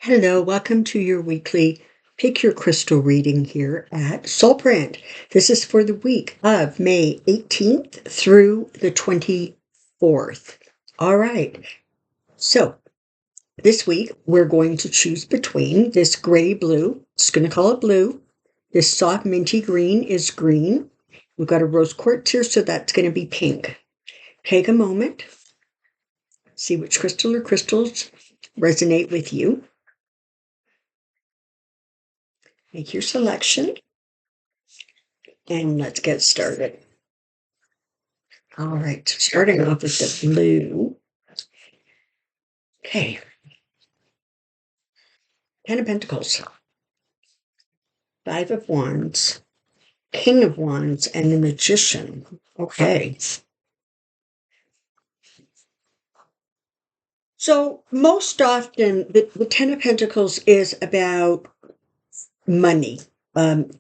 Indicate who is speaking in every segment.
Speaker 1: Hello, welcome to your weekly Pick Your Crystal reading here at Soulprint. This is for the week of May 18th through the 24th. All right, so this week we're going to choose between this gray blue, just going to call it blue. This soft minty green is green. We've got a rose quartz here, so that's going to be pink. Take a moment, see which crystal or crystals resonate with you. Make your selection, and let's get started. All right, starting off with the blue. Okay. Ten of Pentacles, Five of Wands, King of Wands, and the Magician. Okay. So most often, the Ten of Pentacles is about money,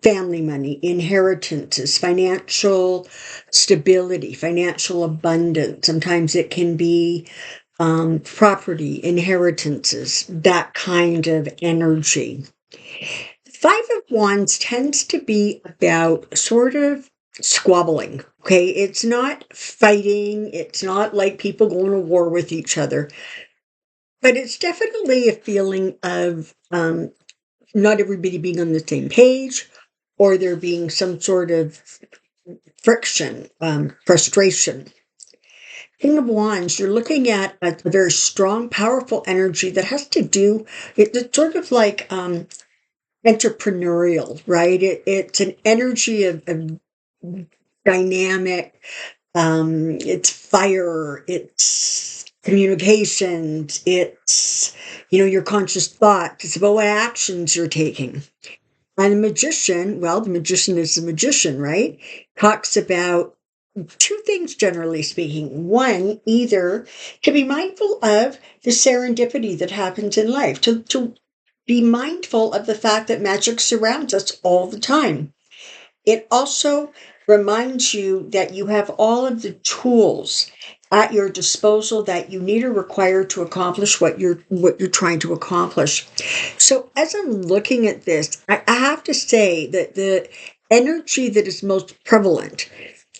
Speaker 1: family money, inheritances, financial stability, financial abundance. Sometimes it can be property, inheritances, that kind of energy. Five of Wands tends to be about sort of squabbling. Okay, it's not fighting, it's not like people going to war with each other, but it's definitely a feeling of not everybody being on the same page, or there being some sort of friction, frustration. King of Wands, you're looking at a very strong, powerful energy that has to do, it's sort of like entrepreneurial, right? It's an energy of dynamic, it's fire, it's communications, it's, your conscious thought. It's about what actions you're taking. And the magician, well, the magician is the magician, right? Talks about two things, generally speaking. One, either to be mindful of the serendipity that happens in life, to be mindful of the fact that magic surrounds us all the time. It also reminds you that you have all of the tools at your disposal that you need or require to accomplish what you're trying to accomplish. So as I'm looking at this, I have to say that the energy that is most prevalent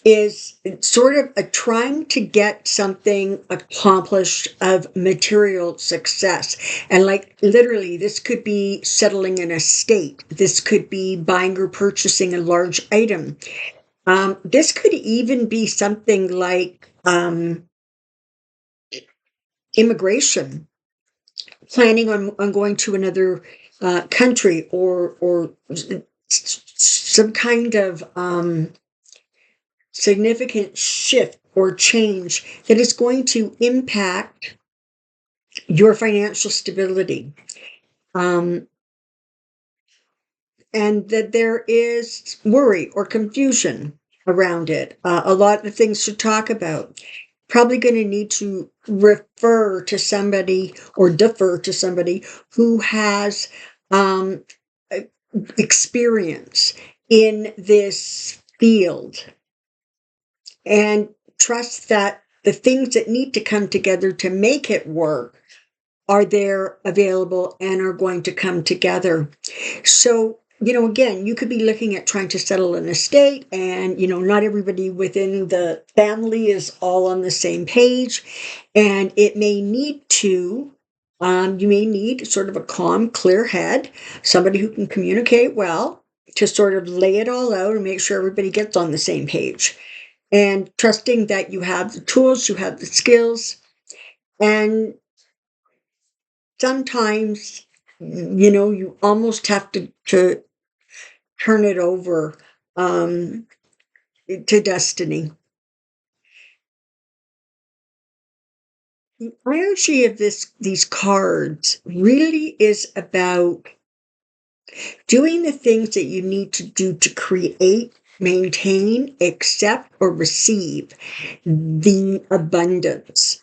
Speaker 1: is sort of a trying to get something accomplished of material success. And like literally, this could be settling an estate. This could be buying or purchasing a large item. This could even be something like immigration, planning on going to another country, or some kind of significant shift or change that is going to impact your financial stability. And that there is worry or confusion around it. A lot of things to talk about. Probably going to need to refer to somebody or defer to somebody who has experience in this field, and trust that the things that need to come together to make it work are there, available, and are going to come together. So, again, you could be looking at trying to settle an estate, and, not everybody within the family is all on the same page. And it may need to, you may need sort of a calm, clear head, somebody who can communicate well to sort of lay it all out and make sure everybody gets on the same page. And trusting that you have the tools, you have the skills, and sometimes, you almost have to turn it over to destiny. The energy of these cards really is about doing the things that you need to do to create, maintain, accept, or receive the abundance.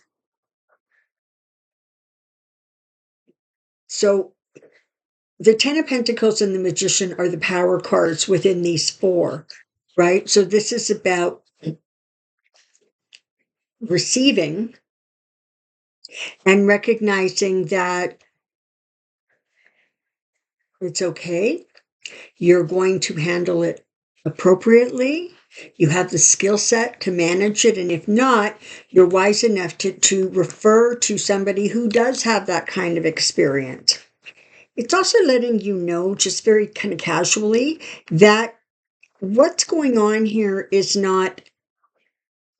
Speaker 1: So the Ten of Pentacles and the Magician are the power cards within these four, right? So this is about receiving and recognizing that It's okay. You're going to handle it appropriately. You have the skill set to manage it. And if not, you're wise enough to refer to somebody who does have that kind of experience. It's also letting you know, just very kind of casually, that what's going on here is not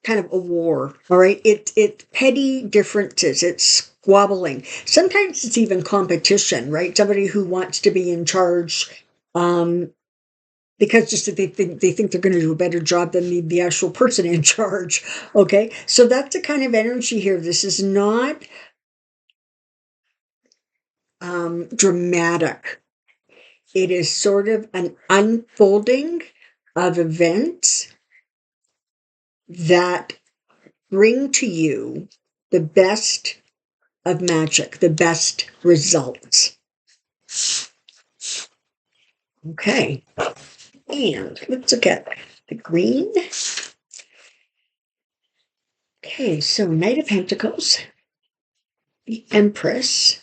Speaker 1: kind of a war, all right? It's petty differences. It's squabbling. Sometimes it's even competition, right? Somebody who wants to be in charge, because just that they think they're going to do a better job than the actual person in charge. Okay, so that's the kind of energy here. This is not dramatic. It is sort of an unfolding of events that bring to you the best of magic, the best results. Okay, and let's look at the green. Okay, so Knight of Pentacles, the Empress,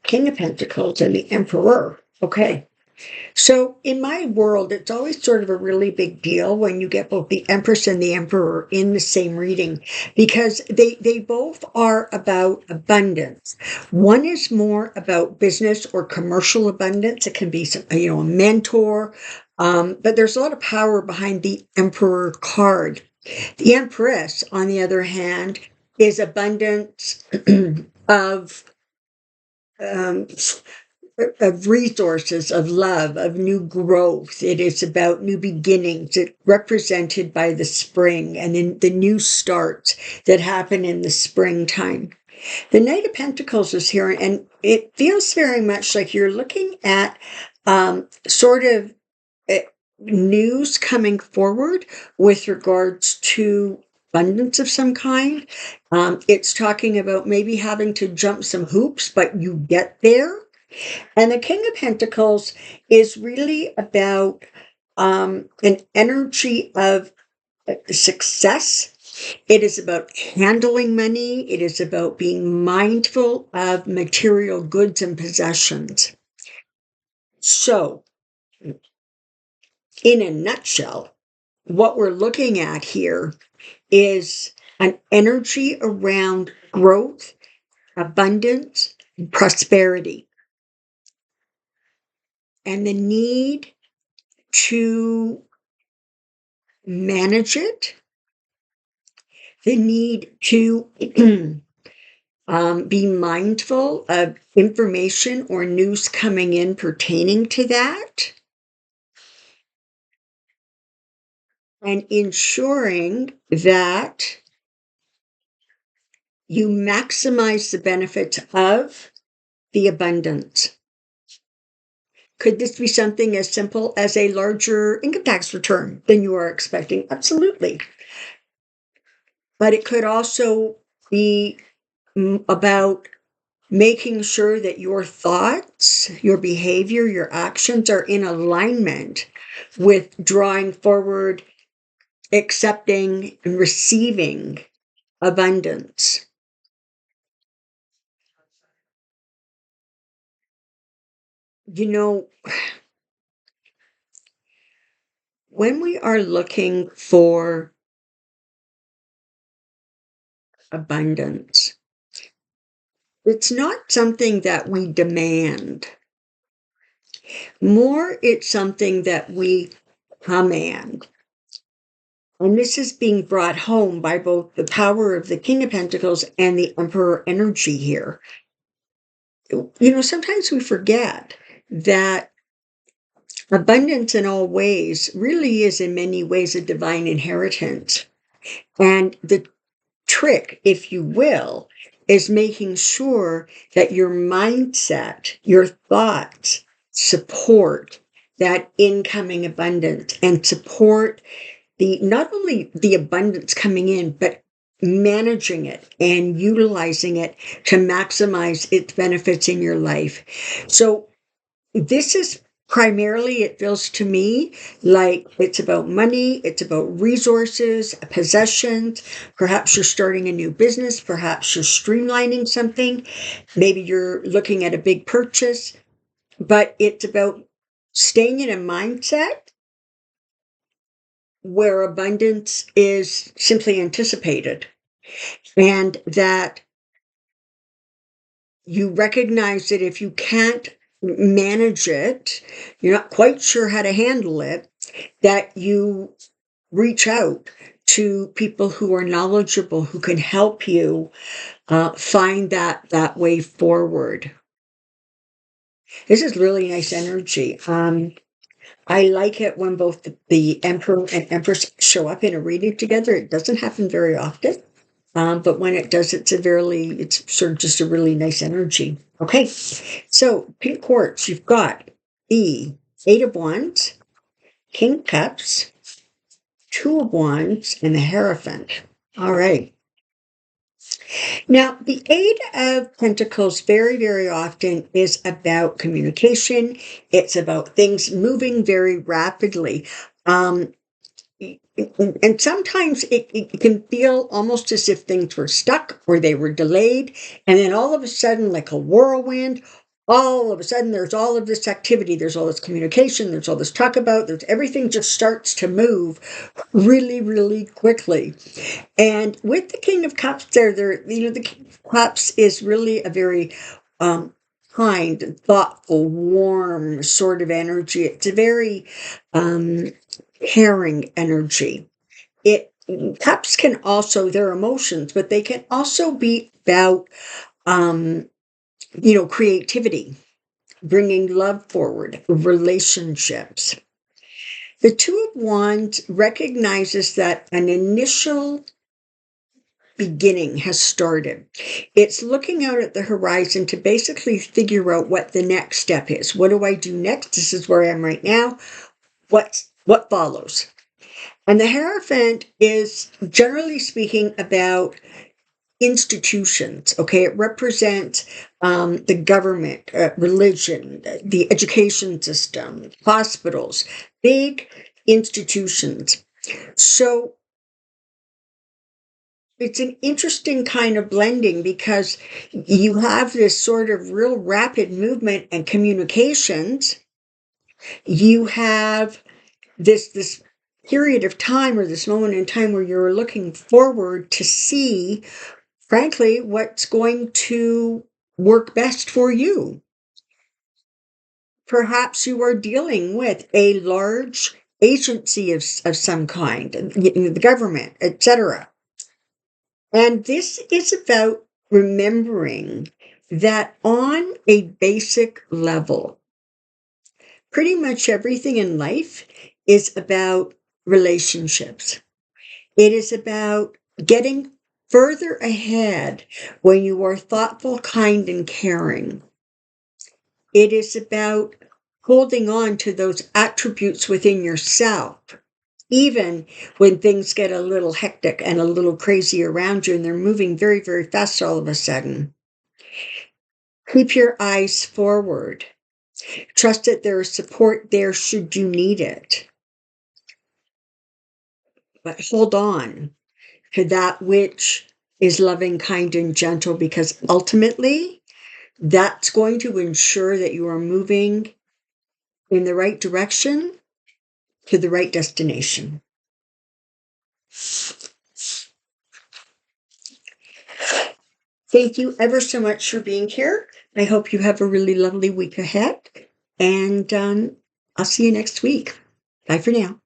Speaker 1: King of Pentacles, and the Emperor. Okay, so in my world, it's always sort of a really big deal when you get both the Empress and the Emperor in the same reading, because they both are about abundance. One is more about business or commercial abundance. It can be some, a mentor, but there's a lot of power behind the Emperor card. The Empress, on the other hand, is abundance of um, of resources, of love, of new growth. It is about new beginnings. It's represented by the spring and in the new starts that happen in the springtime. The Knight of Pentacles is here, and it feels very much like you're looking at sort of news coming forward with regards to abundance of some kind. It's talking about maybe having to jump some hoops, but you get there. And the King of Pentacles is really about an energy of success. It is about handling money. It is about being mindful of material goods and possessions. So, in a nutshell, what we're looking at here is an energy around growth, abundance, and prosperity, and the need to manage it, the need to be mindful of information or news coming in pertaining to that, and ensuring that you maximize the benefits of the abundance. Could this be something as simple as a larger income tax return than you are expecting? Absolutely. But it could also be about making sure that your thoughts, your behavior, your actions are in alignment with drawing forward, accepting, and receiving abundance. When we are looking for abundance, it's not something that we demand. More, it's something that we command. And this is being brought home by both the power of the King of Pentacles and the Emperor energy here. Sometimes we forget that abundance in all ways really is in many ways a divine inheritance. And the trick, if you will, is making sure that your mindset, your thoughts support that incoming abundance and support not only the abundance coming in, but managing it and utilizing it to maximize its benefits in your life. So this is primarily, it feels to me like it's about money, it's about resources, possessions. Perhaps you're starting a new business, perhaps you're streamlining something, maybe you're looking at a big purchase. but it's about staying in a mindset where abundance is simply anticipated, and that you recognize that if you can't manage it, you're not quite sure how to handle it, that you reach out to people who are knowledgeable, who can help you find that way forward. This is really nice energy. I like it when both the Emperor and Empress show up in a reading together. It doesn't happen very often. But when it does, it's sort of just a really nice energy. Okay, so pink quartz, you've got the Eight of Wands, King of Cups, Two of Wands, and the Hierophant. All right. Now, the Eight of Pentacles very, very often is about communication. It's about things moving very rapidly. And sometimes it can feel almost as if things were stuck or they were delayed. And then all of a sudden, like a whirlwind, all of a sudden there's all of this activity, there's all this communication, there's all this talk about, there's everything just starts to move really, really quickly. And with the King of Cups the King of Cups is really a very kind, thoughtful, warm sort of energy. It's a very caring energy. Cups can also, they're emotions, but they can also be about creativity, bringing love forward, relationships. The Two of Wands recognizes that an initial beginning has started. It's looking out at the horizon to basically figure out what the next step is. What do I do next? This is where I am right now. What follows? And the Hierophant is, generally speaking, about institutions. Okay, it represents the government, religion, the education system, hospitals, big institutions. So it's an interesting kind of blending because you have this sort of real rapid movement and communications. You have this period of time, or this moment in time, where you're looking forward to see, frankly, what's going to work best for you. Perhaps you are dealing with a large agency of some kind, the government, etc. And this is about remembering that on a basic level, pretty much everything in life is about relationships. It is about getting further ahead when you are thoughtful, kind, and caring. It is about holding on to those attributes within yourself, even when things get a little hectic and a little crazy around you and they're moving very, very fast all of a sudden. Keep your eyes forward. Trust that there is support there should you need it. But hold on to that which is loving, kind, and gentle, because ultimately that's going to ensure that you are moving in the right direction to the right destination. Thank you ever so much for being here. I hope you have a really lovely week ahead, and I'll see you next week. Bye for now.